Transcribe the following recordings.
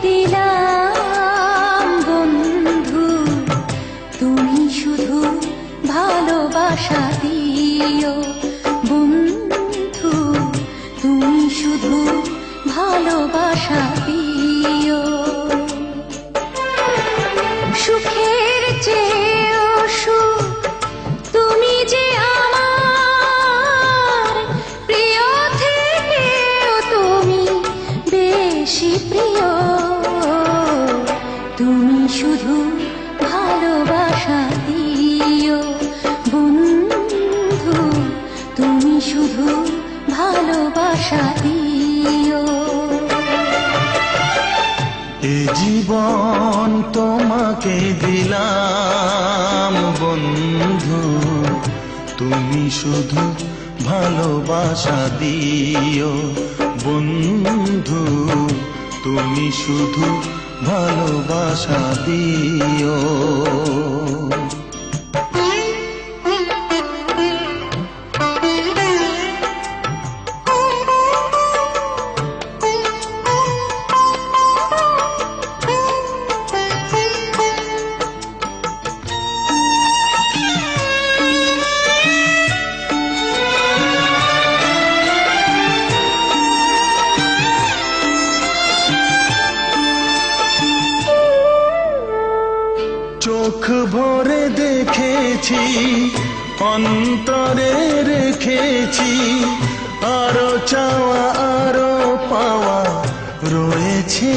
দিলাম বন্ধু, তুমি শুধু ভালোবাসা দিও। বন্ধু তুমি শুধু ভালোবাসা দিও। সুখের চেয়েও সুখ তুমি যে আমার, প্রিয় থেকেও তুমি বেশি প্রিয়। তুমি শুধু ভালোবাসা দিও। বন্ধু তুমি শুধু ভালোবাসা দিও। এ জীবন তোমাকে দিলাম বন্ধু, তুমি শুধু ভালোবাসা দিও। বন্ধু তুমি শুধু ভালোবাসা দিও। চোখ ভরে দেখেছি, অন্তরে রেখেছি, আরো চাওয়া আরো পাওয়া রয়েছে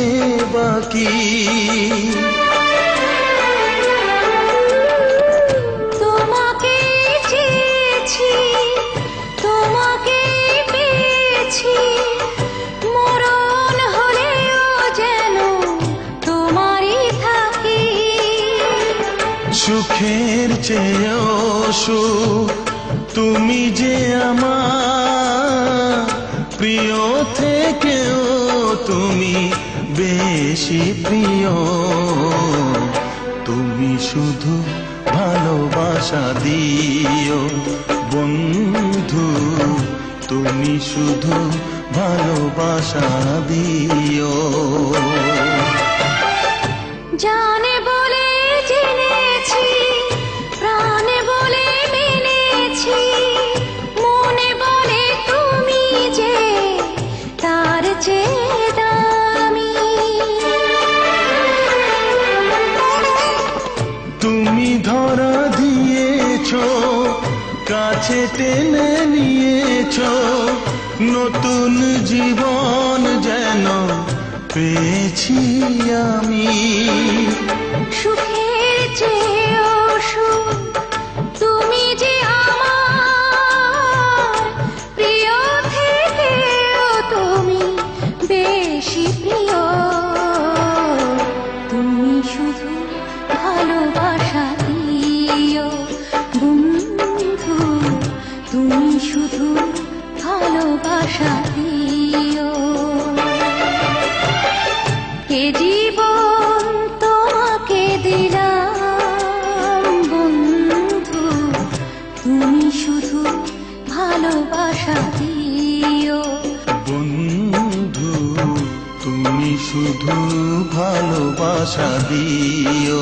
বাকি। তোমাকে চেয়েছি, তোমাকে পেয়েছি, মরণ হলেও যেন তোমারই থাকি। সুখের চেয়েও সুখ তুমি যে আমার, প্রিয় থেকেও তুমি বেশি প্রিয়। তুমি শুধু ভালোবাসা দিও। বন্ধু তুমি শুধু ভালোবাসা দিও। জানে বলে জেনেছি, প্রাণে বলে মেনেছি, মনে বলে তুমি যে তার চেয়ে দামি। তুমি ধরা দিয়েছো, কাছে টেনে নিয়েছো, নতুন জীবন যেন পেয়েছি আমি। সুখের চেয়েও সুখ তুমি যে আমার, প্রিয় থেকেও তুমি বেশি প্রিয়। তুমি শুধু ভালোবাসা দিও। বন্ধু তুমি শুধু ভালোবাসা দিও। এ জীবন তোমাকে দিলাম বন্ধু, তুমি শুধু ভালোবাসা দিও। বন্ধু তুমি শুধু ভালোবাসা দিও।